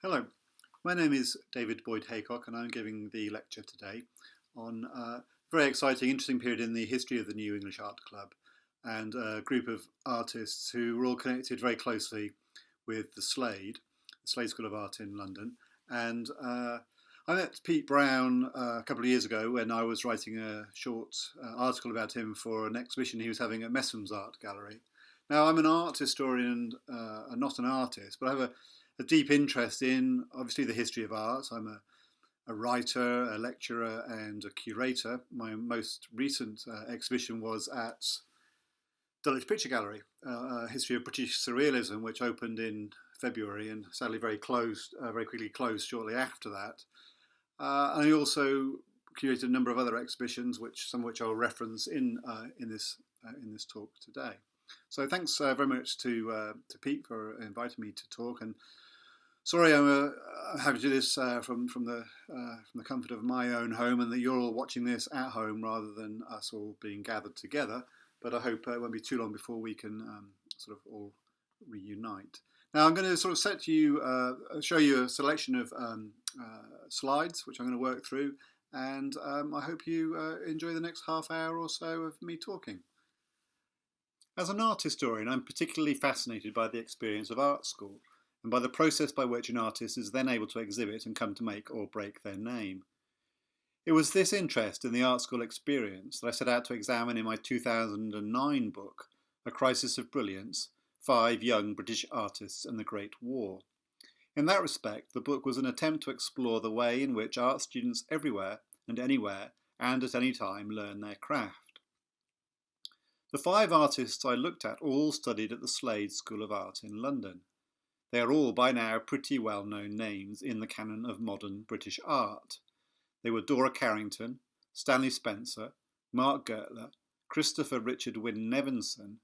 Hello, my name is David Boyd Haycock and I'm giving the lecture today on a very exciting, interesting period in the history of the New English Art Club and a group of artists who were all connected very closely with the Slade School of Art in London. And I met Pete Brown a couple of years ago when I was writing a short article about him for an exhibition he was having at Messham's Art Gallery. Now, I'm an art historian and not an artist, but I have a deep interest in, obviously, the history of art. I'm a writer, a lecturer, and a curator. My most recent exhibition was at Dulwich Picture Gallery, a history of British surrealism, which opened in February and sadly very quickly closed shortly after that. And I also curated a number of other exhibitions, some of which I'll reference in this talk today. So thanks very much to Pete for inviting me to talk, and sorry I'm having to do this from the comfort of my own home, and that you're all watching this at home rather than us all being gathered together. But I hope it won't be too long before we can sort of all reunite. Now I'm going to sort of show you a selection of slides which I'm going to work through, and I hope you enjoy the next half hour or so of me talking. As an art historian, I'm particularly fascinated by the experience of art school and by the process by which an artist is then able to exhibit and come to make or break their name. It was this interest in the art school experience that I set out to examine in my 2009 book, A Crisis of Brilliance: 5 Young British Artists and the Great War. In that respect, the book was an attempt to explore the way in which art students everywhere and anywhere and at any time learn their craft. The 5 artists I looked at all studied at the Slade School of Art in London. They are all by now pretty well-known names in the canon of modern British art. They were Dora Carrington, Stanley Spencer, Mark Gertler, Christopher Richard Wynne Nevinson,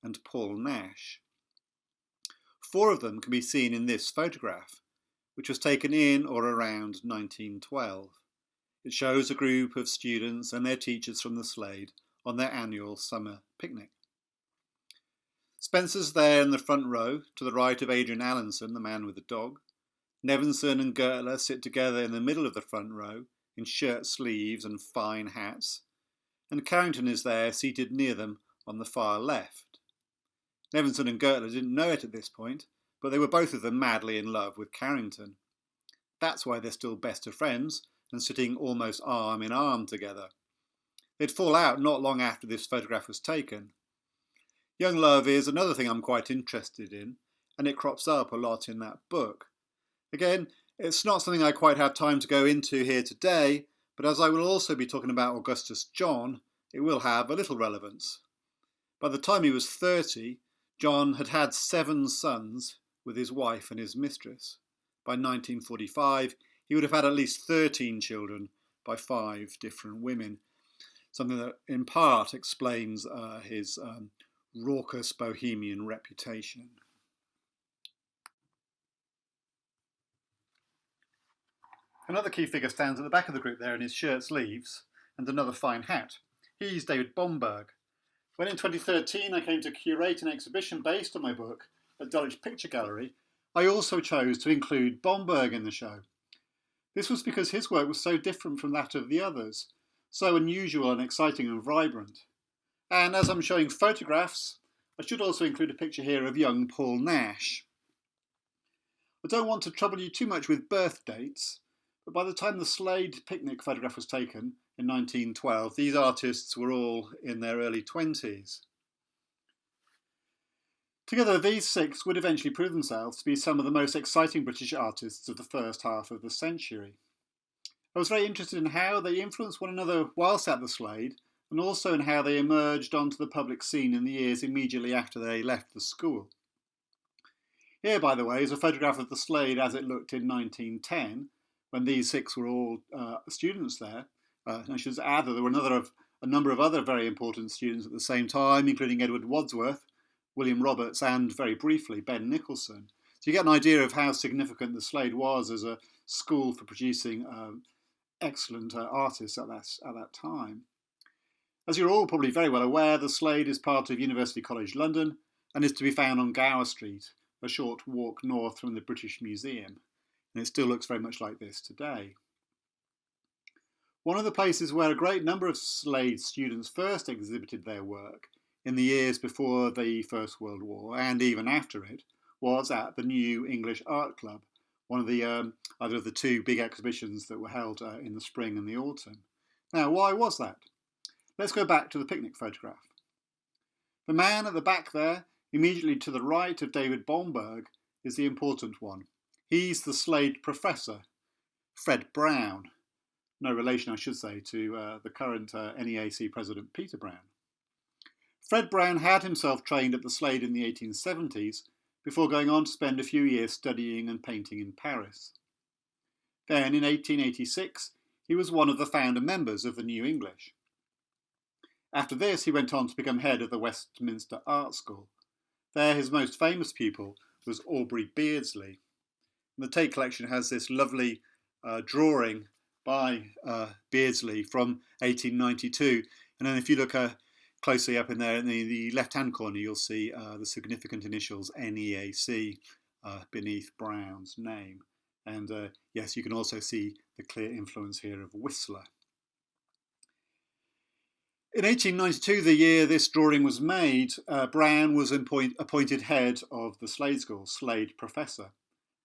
and Paul Nash. 4 of them can be seen in this photograph, which was taken in or around 1912. It shows a group of students and their teachers from the Slade on their annual summer picnic. Spencer's there in the front row, to the right of Adrian Allinson, the man with the dog. Nevinson and Gertler sit together in the middle of the front row, in shirt sleeves and fine hats, and Carrington is there, seated near them on the far left. Nevinson and Gertler didn't know it at this point, but they were both of them madly in love with Carrington. That's why they're still best of friends and sitting almost arm in arm together. They'd fall out not long after this photograph was taken. Young love is another thing I'm quite interested in, and it crops up a lot in that book. Again, it's not something I quite have time to go into here today, but as I will also be talking about Augustus John, it will have a little relevance. By the time he was 30, John had had 7 sons with his wife and his mistress. By 1945, he would have had at least 13 children by 5 different women, something that in part explains his raucous bohemian reputation. Another key figure stands at the back of the group there in his shirt sleeves and another fine hat. He's David Bomberg. When in 2013 I came to curate an exhibition based on my book at Dulwich Picture Gallery, I also chose to include Bomberg in the show. This was because his work was so different from that of the others, so unusual and exciting and vibrant. And as I'm showing photographs, I should also include a picture here of young Paul Nash. I don't want to trouble you too much with birth dates, but by the time the Slade picnic photograph was taken in 1912, these artists were all in their early 20s. Together, these 6 would eventually prove themselves to be some of the most exciting British artists of the first half of the century. I was very interested in how they influenced one another whilst at the Slade, and also in how they emerged onto the public scene in the years immediately after they left the school. Here, by the way, is a photograph of the Slade as it looked in 1910, when these 6 were all students there. I should add that there were a number of other very important students at the same time, including Edward Wadsworth, William Roberts, and, very briefly, Ben Nicholson. So you get an idea of how significant the Slade was as a school for producing excellent artists at that time. As you're all probably very well aware, the Slade is part of University College London and is to be found on Gower Street, a short walk north from the British Museum. and it still looks very much like this today. One of the places where a great number of Slade students first exhibited their work in the years before the First World War and even after it was at the New English Art Club, one of the either of the two big exhibitions that were held in the spring and the autumn. Now, why was that? Let's go back to the picnic photograph. The man at the back there, immediately to the right of David Bomberg, is the important one. He's the Slade professor, Fred Brown. No relation, I should say, to the current NEAC president, Peter Brown. Fred Brown had himself trained at the Slade in the 1870s before going on to spend a few years studying and painting in Paris. Then, in 1886, he was one of the founder members of the New English. After this, he went on to become head of the Westminster Art School. There, his most famous pupil was Aubrey Beardsley. And the Tate collection has this lovely drawing by Beardsley from 1892. And then if you look closely up in there in the left-hand corner, you'll see the significant initials NEAC beneath Brown's name. And yes, you can also see the clear influence here of Whistler. In 1892, the year this drawing was made, Brown was appointed head of the Slade School, Slade Professor.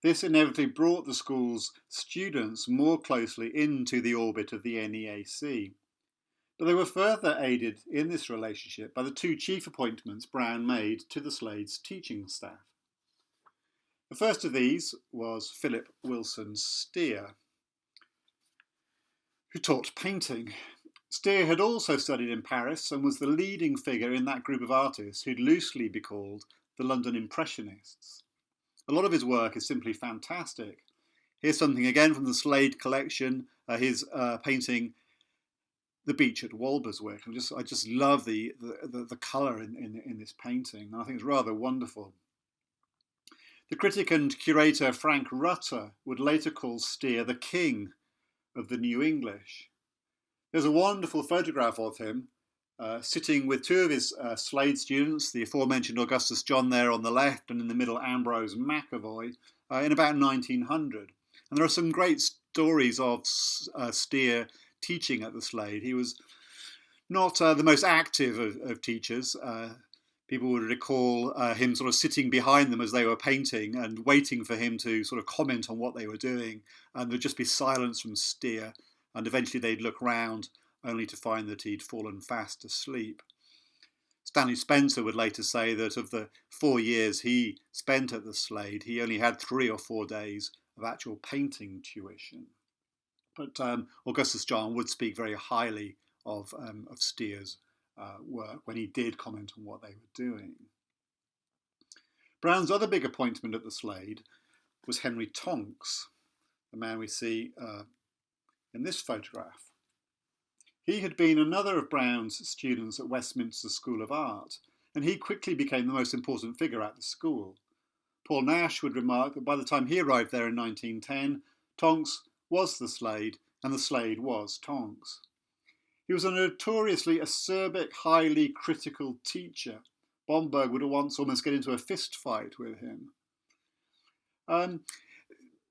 This inevitably brought the school's students more closely into the orbit of the NEAC. But they were further aided in this relationship by the two chief appointments Brown made to the Slade's teaching staff. The first of these was Philip Wilson Steer, who taught painting. Steer had also studied in Paris and was the leading figure in that group of artists who'd loosely be called the London Impressionists. A lot of his work is simply fantastic. Here's something again from the Slade collection, his painting The Beach at Walberswick. I just love the colour in this painting. I think it's rather wonderful. The critic and curator Frank Rutter would later call Steer the king of the New English. There's a wonderful photograph of him sitting with two of his Slade students, the aforementioned Augustus John there on the left and in the middle Ambrose McAvoy, in about 1900. And there are some great stories of Steer teaching at the Slade. He was not the most active of teachers. People would recall him sort of sitting behind them as they were painting and waiting for him to sort of comment on what they were doing. And there'd just be silence from Steer. And eventually they'd look round only to find that he'd fallen fast asleep. Stanley Spencer would later say that of the 4 years he spent at the Slade, he only had 3 or 4 days of actual painting tuition. But Augustus John would speak very highly of Steer's work when he did comment on what they were doing. Brown's other big appointment at the Slade was Henry Tonks, the man we see in this photograph. He had been another of Brown's students at Westminster School of Art, and he quickly became the most important figure at the school. Paul Nash would remark that by the time he arrived there in 1910, Tonks was the Slade, and the Slade was Tonks. He was a notoriously acerbic, highly critical teacher. Bomberg would once almost get into a fist fight with him.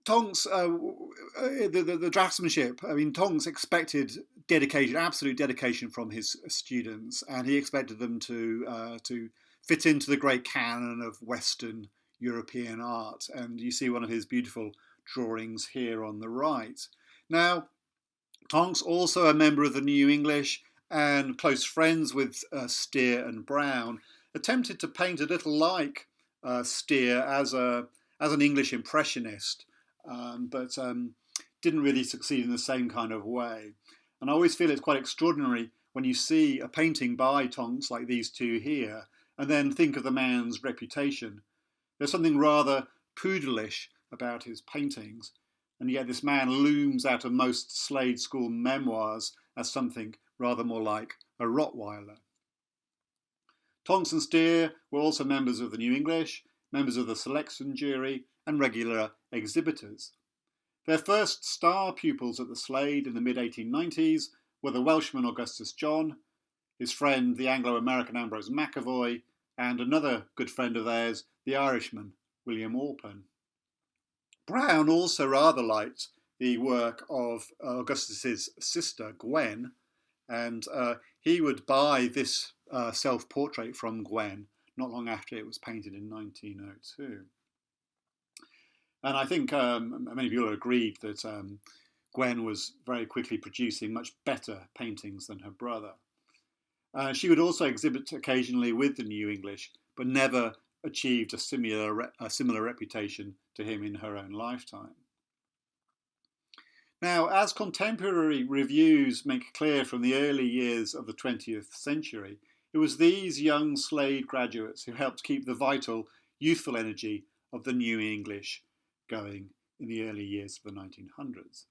Tonks, the draftsmanship, Tonks expected dedication, absolute dedication from his students, and he expected them to fit into the great canon of Western European art. And you see one of his beautiful drawings here on the right. Now, Tonks, also a member of the New English and close friends with Steer and Brown, attempted to paint a little like Steer as an English impressionist, but didn't really succeed in the same kind of way. And I always feel it's quite extraordinary when you see a painting by Tonks like these two here, and then think of the man's reputation. There's something rather poodleish about his paintings, and yet this man looms out of most Slade School memoirs as something rather more like a Rottweiler. Tonks and Steer were also members of the New English, members of the selection jury, and regular exhibitors. Their first star pupils at the Slade in the mid-1890s were the Welshman Augustus John, his friend the Anglo-American Ambrose McAvoy, and another good friend of theirs, the Irishman William Orpen. Brown also rather liked the work of Augustus's sister, Gwen, and he would buy this self-portrait from Gwen not long after it was painted in 1902. And I think many people agreed that Gwen was very quickly producing much better paintings than her brother. She would also exhibit occasionally with the New English, but never achieved a similar reputation to him in her own lifetime. Now, as contemporary reviews make clear from the early years of the 20th century, it was these young Slade graduates who helped keep the vital, youthful energy of the New English going in the early years of the 1900s.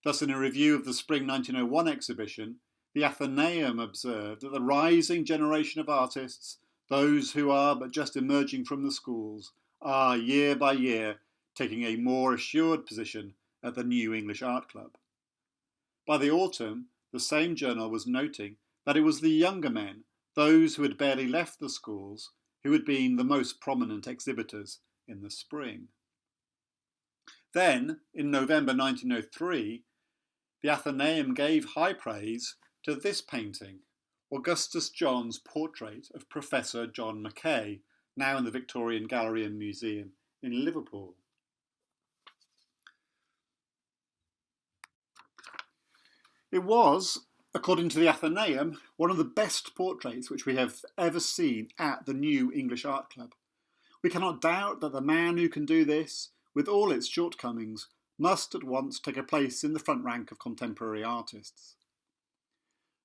Thus, in a review of the Spring 1901 exhibition, the Athenaeum observed that the rising generation of artists, those who are but just emerging from the schools, are year by year taking a more assured position at the New English Art Club. By the autumn, the same journal was noting that it was the younger men, those who had barely left the schools, who had been the most prominent exhibitors in the spring. Then, in November 1903, the Athenaeum gave high praise to this painting, Augustus John's portrait of Professor John Mackay, now in the Victorian Gallery and Museum in Liverpool. It was, according to the Athenaeum, one of the best portraits which we have ever seen at the New English Art Club. We cannot doubt that the man who can do this, with all its shortcomings, must at once take a place in the front rank of contemporary artists.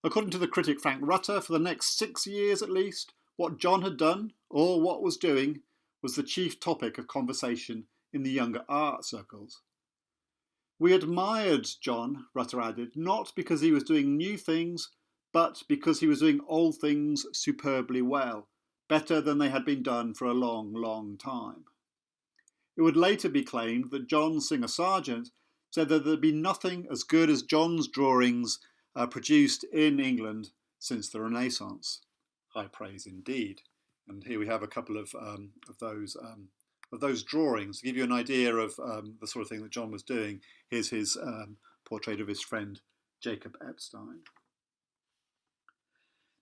According to the critic Frank Rutter, for the next 6 years at least, what John had done, or what was doing, was the chief topic of conversation in the younger art circles. We admired John, Rutter added, not because he was doing new things, but because he was doing old things superbly well, better than they had been done for a long, long time. It would later be claimed that John Singer Sargent said that there'd be nothing as good as John's drawings produced in England since the Renaissance. High praise indeed. And here we have a couple of those drawings to give you an idea of the sort of thing that John was doing. Here's his portrait of his friend Jacob Epstein.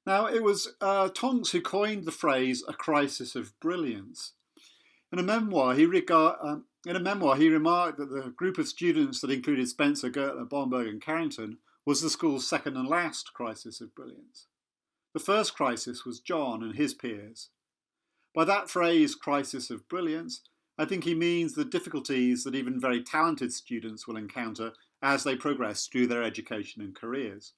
Now, it was Tonks who coined the phrase "a crisis of brilliance." In a memoir, he remarked that the group of students that included Spencer, Gertler, Bomberg and Carrington was the school's second and last crisis of brilliance. The first crisis was John and his peers. By that phrase, crisis of brilliance, I think he means the difficulties that even very talented students will encounter as they progress through their education and careers.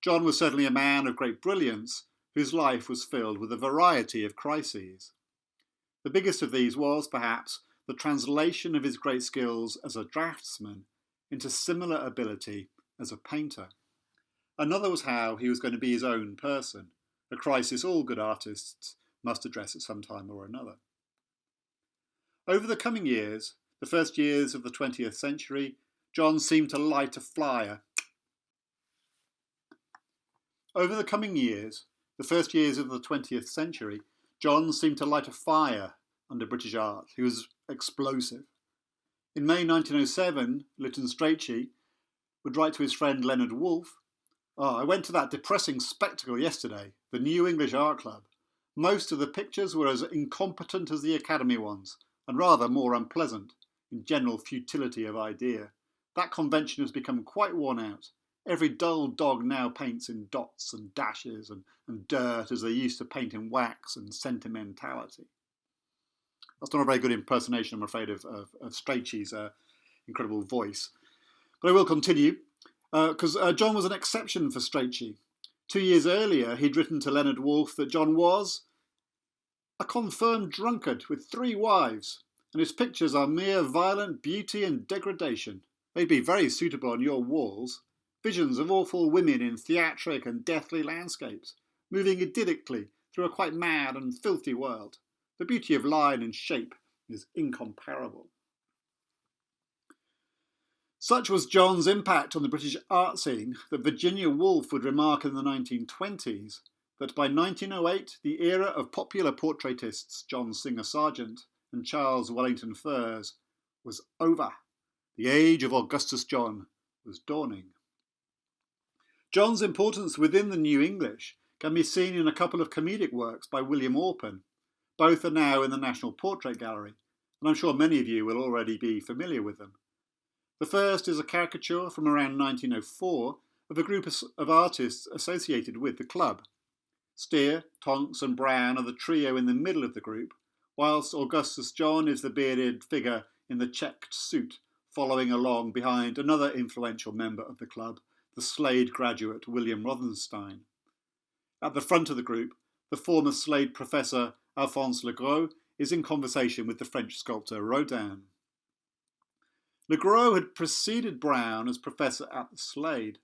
John was certainly a man of great brilliance, whose life was filled with a variety of crises. The biggest of these was, perhaps, the translation of his great skills as a draftsman into similar ability as a painter. Another was how he was going to be his own person, a crisis all good artists must address at some time or another. Over the coming years, the first years of the 20th century, John seemed to light a flyer. Over the coming years, the first years of the 20th century, John seemed to light a fire under British art. He was explosive. In May 1907, Lytton Strachey would write to his friend Leonard Woolf, I went to that depressing spectacle yesterday, the New English Art Club. Most of the pictures were as incompetent as the Academy ones, and rather more unpleasant, in general futility of idea. That convention has become quite worn out. Every dull dog now paints in dots and dashes and dirt as they used to paint in wax and sentimentality. That's not a very good impersonation, I'm afraid, of Strachey's incredible voice. But I will continue, because John was an exception for Strachey. 2 years earlier, he'd written to Leonard Woolf that John was a confirmed drunkard with 3 wives, and his pictures are mere violent beauty and degradation. They'd be very suitable on your walls. Visions of awful women in theatric and deathly landscapes, moving idyllically through a quite mad and filthy world. The beauty of line and shape is incomparable. Such was John's impact on the British art scene that Virginia Woolf would remark in the 1920s that by 1908 the era of popular portraitists John Singer Sargent and Charles Wellington Furze was over. The age of Augustus John was dawning. John's importance within the New English can be seen in a couple of comedic works by William Orpen. Both are now in the National Portrait Gallery, and I'm sure many of you will already be familiar with them. The first is a caricature from around 1904 of a group of artists associated with the club. Steer, Tonks and Brown are the trio in the middle of the group, whilst Augustus John is the bearded figure in the checked suit, following along behind another influential member of the club, the Slade graduate William Rothenstein. At the front of the group, the former Slade professor Alphonse Legros is in conversation with the French sculptor Rodin. Legros had preceded Brown as professor at the Slade.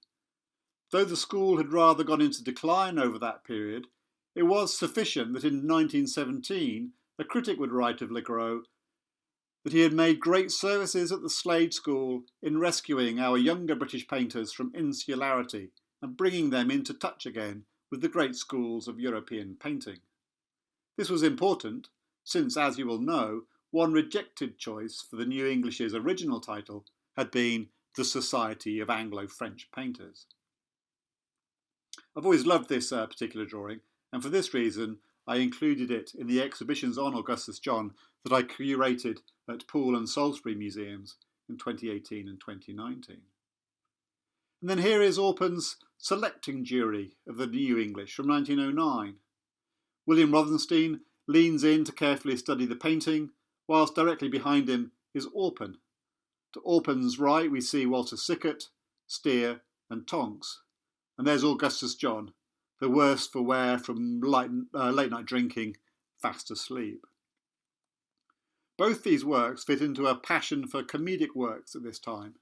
Though the school had rather gone into decline over that period, it was sufficient that in 1917 a critic would write of Legros that he had made great services at the Slade School in rescuing our younger British painters from insularity and bringing them into touch again with the great schools of European painting. This was important, since, as you will know, one rejected choice for the New English's original title had been the Society of Anglo-French Painters. I've always loved this particular drawing, and for this reason I included it in the exhibitions on Augustus John that I curated at Poole and Salisbury museums in 2018 and 2019. And then here is Orpen's Selecting Jury of the New English from 1909. William Rothenstein leans in to carefully study the painting, whilst directly behind him is Orpen. To Orpen's right we see Walter Sickert, Steer and Tonks. And there's Augustus John, the worse for wear from late night drinking, fast asleep. Both these works fit into a passion for comedic works at this time.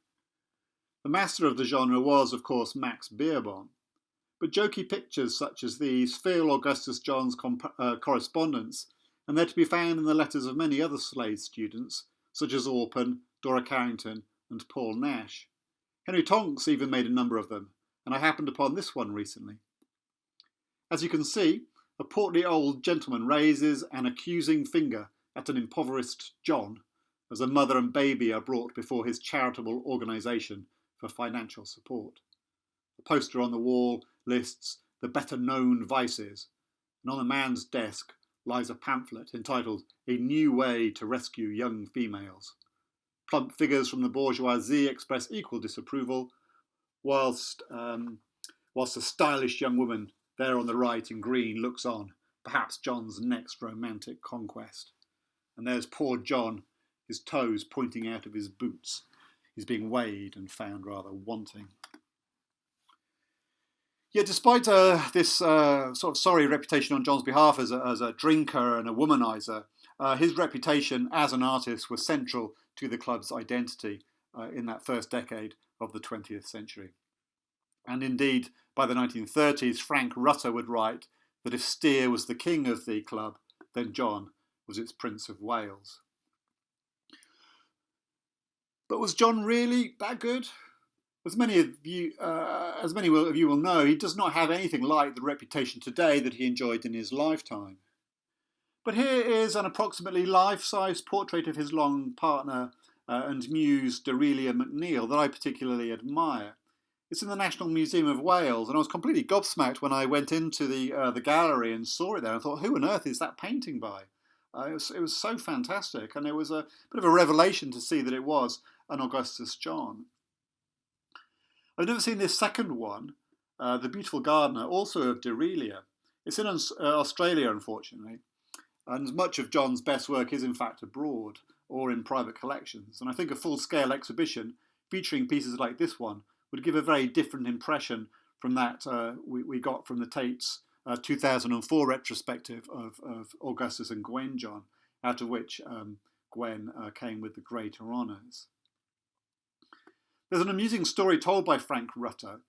The master of the genre was, of course, Max Beerbohm, but jokey pictures such as these fill Augustus John's correspondence, and they're to be found in the letters of many other Slade students, such as Orpen, Dora Carrington and Paul Nash. Henry Tonks even made a number of them, and I happened upon this one recently. As you can see, a portly old gentleman raises an accusing finger at an impoverished John as a mother and baby are brought before his charitable organisation for financial support. The poster on the wall lists the better known vices, and on the man's desk lies a pamphlet entitled A New Way to Rescue Young Females. Plump figures from the bourgeoisie express equal disapproval, whilst a stylish young woman there on the right in green looks on, perhaps John's next romantic conquest. And there's poor John, his toes pointing out of his boots. He's being weighed and found rather wanting. Yet despite this sort of sorry reputation on John's behalf as a drinker and a womanizer, his reputation as an artist was central to the club's identity in that first decade of the 20th century. And indeed, by the 1930s, Frank Rutter would write that if Steer was the king of the club, then John was its Prince of Wales. But was John really that good? As many of you will know, he does not have anything like the reputation today that he enjoyed in his lifetime. But here is an approximately life-size portrait of his long partner and muse, Dorelia MacNeill, that I particularly admire. It's in the National Museum of Wales, and I was completely gobsmacked when I went into the gallery and saw it there. I thought, who on earth is that painting by? It was so fantastic, and it was a bit of a revelation to see that it was an Augustus John. I've never seen this second one, The Beautiful Gardener, also of Dorelia. It's in Australia, unfortunately, and much of John's best work is in fact abroad or in private collections, and I think a full-scale exhibition featuring pieces like this one would give a very different impression from that we got from the Tate's 2004 retrospective of Augustus and Gwen John, out of which Gwen came with the greater honours. There's an amusing story told by Frank Rutter.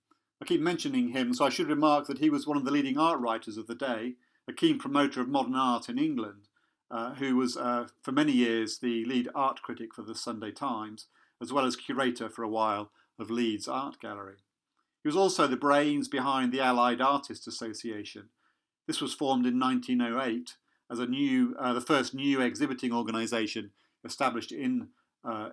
I keep mentioning him, so I should remark that he was one of the leading art writers of the day, a keen promoter of modern art in England, who was for many years the lead art critic for the Sunday Times, as well as curator for a while of Leeds Art Gallery. He was also the brains behind the Allied Artists Association. This was formed in 1908 as the first new exhibiting organisation established in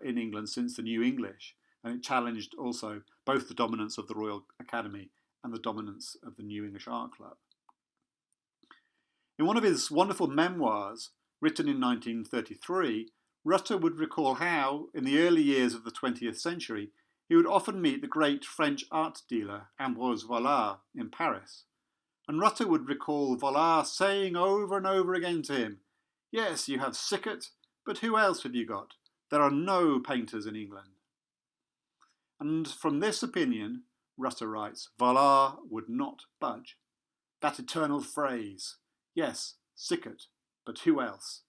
in England since the New English, and it challenged also both the dominance of the Royal Academy and the dominance of the New English Art Club. In one of his wonderful memoirs, written in 1933, Rutter would recall how, in the early years of the 20th century, he would often meet the great French art dealer Ambroise Vollard in Paris. And Rutter would recall Vollard saying over and over again to him, "Yes, you have Sickert, but who else have you got? There are no painters in England." And from this opinion, Rutter writes, Vollard would not budge. That eternal phrase, "Yes, Sickert, but who else?"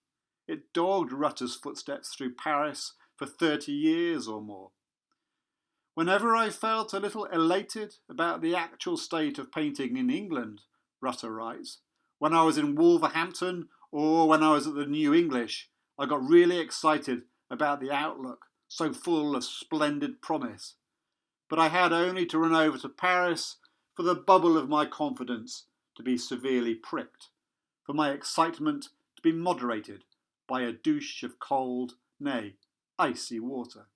It dogged Rutter's footsteps through Paris for 30 years or more. Whenever I felt a little elated about the actual state of painting in England, Rutter writes, when I was in Wolverhampton or when I was at the New English, I got really excited about the outlook, so full of splendid promise. But I had only to run over to Paris for the bubble of my confidence to be severely pricked, for my excitement to be moderated by a douche of cold, nay, icy water.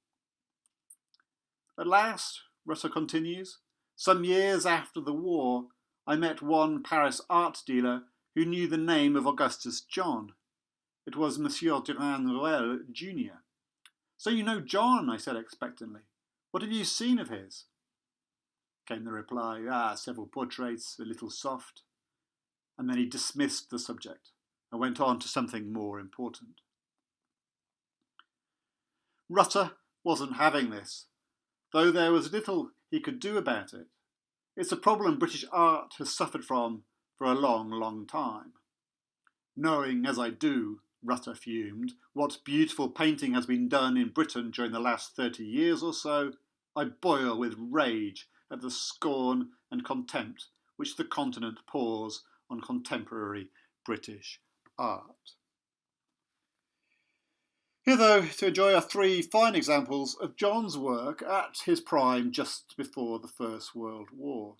At last, Rutter continues, some years after the war, I met one Paris art dealer who knew the name of Augustus John. It was Monsieur Durand-Ruel, Jr. "So you know John," I said expectantly. "What have you seen of his?" Came the reply, several portraits, a little soft. And then he dismissed the subject and went on to something more important. Rutter wasn't having this, though there was little he could do about it. It's a problem British art has suffered from for a long, long time. Knowing, as I do, Rutter fumed, what beautiful painting has been done in Britain during the last 30 years or so, I boil with rage at the scorn and contempt which the continent pours on contemporary British art. Here, though, to enjoy are 3 fine examples of John's work at his prime just before the First World War.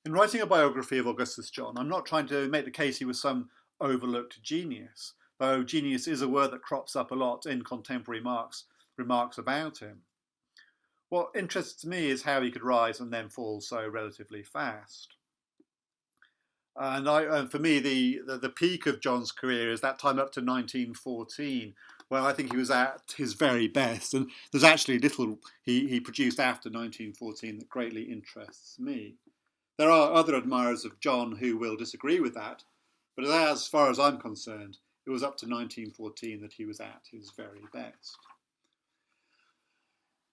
In writing a biography of Augustus John, I'm not trying to make the case he was some overlooked genius, though genius is a word that crops up a lot in contemporary remarks about him. What interests me is how he could rise and then fall so relatively fast. And for me, the peak of John's career is that time up to 1914, where I think he was at his very best. And there's actually little he produced after 1914 that greatly interests me. There are other admirers of John who will disagree with that, but as far as I'm concerned, it was up to 1914 that he was at his very best.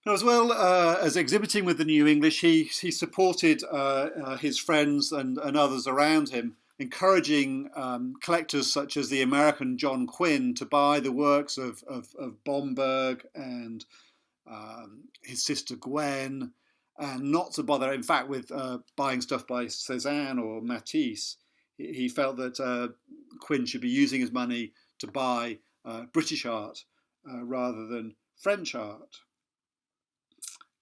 Now, as well as exhibiting with the New English, he supported his friends and others around him, encouraging collectors such as the American John Quinn to buy the works of Bomberg and his sister Gwen, and not to bother, in fact, with buying stuff by Cézanne or Matisse. He felt that Quinn should be using his money to buy British art rather than French art.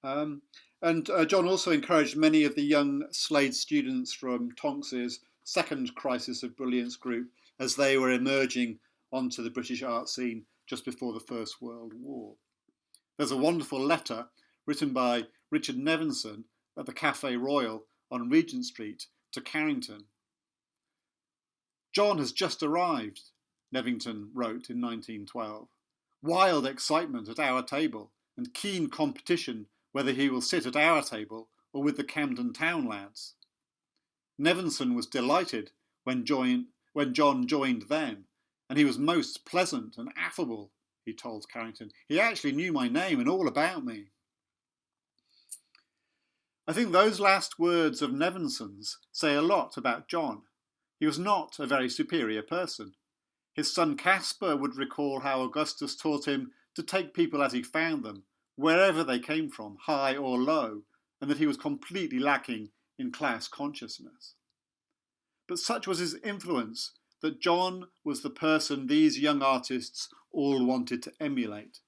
And John also encouraged many of the young Slade students from Tonks's second Crisis of Brilliance group as they were emerging onto the British art scene just before the First World War. There's a wonderful letter written by Richard Nevinson at the Café Royal on Regent Street to Carrington. "John has just arrived," Nevington wrote in 1912. "Wild excitement at our table and keen competition whether he will sit at our table or with the Camden Town lads. Nevinson was delighted when John joined them, and he was most pleasant and affable," he told Carrington. "He actually knew my name and all about me." I think those last words of Nevinson's say a lot about John. He was not a very superior person. His son Caspar would recall how Augustus taught him to take people as he found them, wherever they came from, high or low, and that he was completely lacking in class consciousness. But such was his influence that John was the person these young artists all wanted to emulate.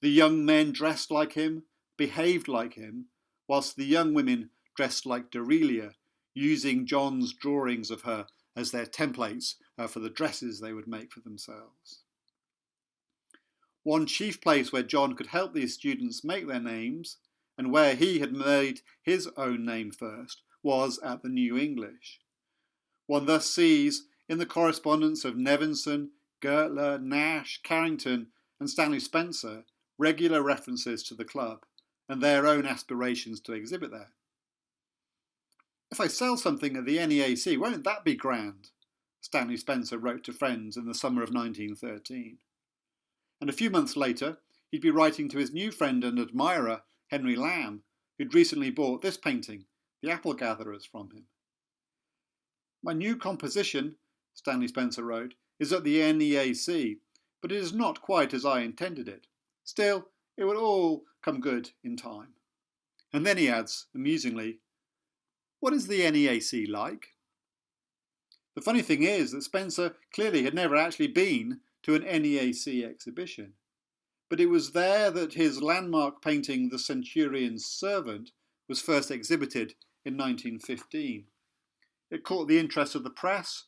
The young men dressed like him, behaved like him, whilst the young women dressed like Daurelia, using John's drawings of her as their templates for the dresses they would make for themselves. One chief place where John could help these students make their names, and where he had made his own name first, was at the New English. One thus sees, in the correspondence of Nevinson, Gertler, Nash, Carrington and Stanley Spencer, regular references to the club and their own aspirations to exhibit there. "If I sell something at the NEAC, won't that be grand?" Stanley Spencer wrote to friends in the summer of 1913. And a few months later, he'd be writing to his new friend and admirer, Henry Lamb, who'd recently bought this painting, The Apple Gatherers, from him. "My new composition," Stanley Spencer wrote, "is at the NEAC, but it is not quite as I intended it. Still, it will all come good in time." And then he adds, amusingly, "What is the NEAC like?" The funny thing is that Spencer clearly had never actually been to an NEAC exhibition, but it was there that his landmark painting The Centurion's Servant was first exhibited in 1915. It caught the interest of the press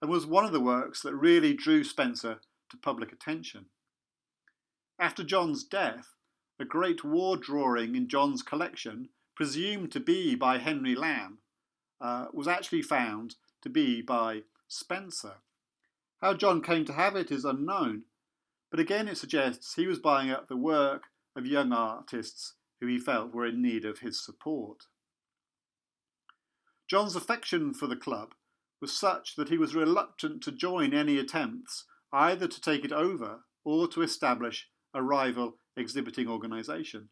and was one of the works that really drew Spencer to public attention. After John's death, a great war drawing in John's collection, presumed to be by Henry Lamb, was actually found to be by Spencer. How John came to have it is unknown, but again it suggests he was buying up the work of young artists who he felt were in need of his support. John's affection for the club was such that he was reluctant to join any attempts either to take it over or to establish a rival exhibiting organisation.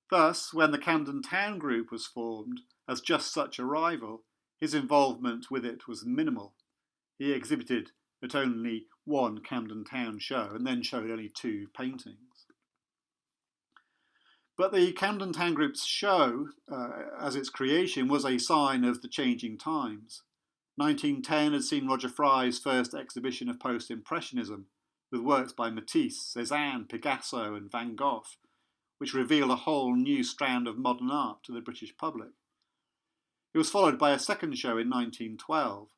Thus, when the Camden Town Group was formed as just such a rival, his involvement with it was minimal. He exhibited at only one Camden Town show and then showed only 2 paintings. But the Camden Town Group's show, as its creation, was a sign of the changing times. 1910 had seen Roger Fry's first exhibition of post-impressionism, with works by Matisse, Cézanne, Picasso and Van Gogh, which revealed a whole new strand of modern art to the British public. It was followed by a second show in 1912,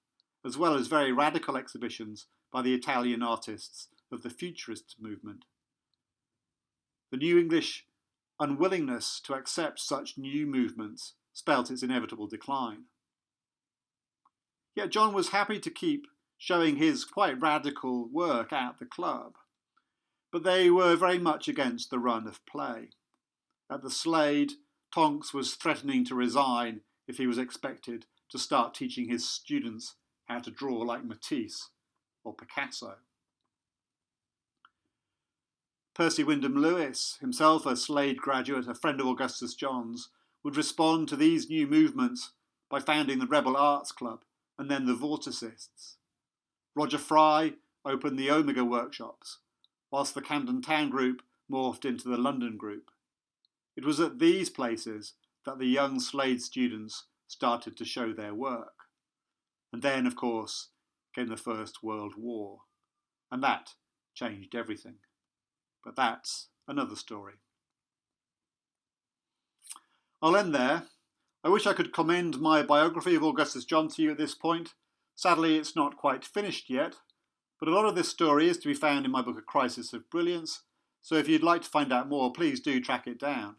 as well as very radical exhibitions by the Italian artists of the Futurist movement. The New English unwillingness to accept such new movements spelt its inevitable decline. Yet John was happy to keep showing his quite radical work at the club, but they were very much against the run of play. At the Slade, Tonks was threatening to resign if he was expected to start teaching his students how to draw like Matisse or Picasso. Percy Wyndham Lewis, himself a Slade graduate, a friend of Augustus John's, would respond to these new movements by founding the Rebel Arts Club and then the Vorticists. Roger Fry opened the Omega workshops, whilst the Camden Town Group morphed into the London Group. It was at these places that the young Slade students started to show their work. And then, of course, came the First World War, and that changed everything. But that's another story. I'll end there. I wish I could commend my biography of Augustus John to you at this point. Sadly, it's not quite finished yet, but a lot of this story is to be found in my book A Crisis of Brilliance, so if you'd like to find out more, please do track it down.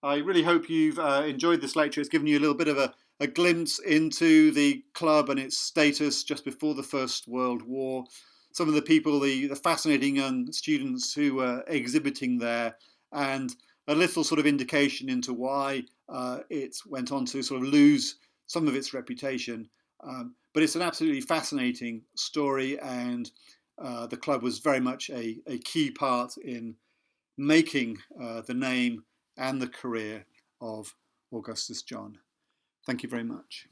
I really hope you've enjoyed this lecture. It's given you a little bit of a glimpse into the club and its status just before the First World War. Some of the people, the fascinating young students who were exhibiting there, and a little sort of indication into why it went on to sort of lose some of its reputation. But it's an absolutely fascinating story, and the club was very much a key part in making the name and the career of Augustus John. Thank you very much.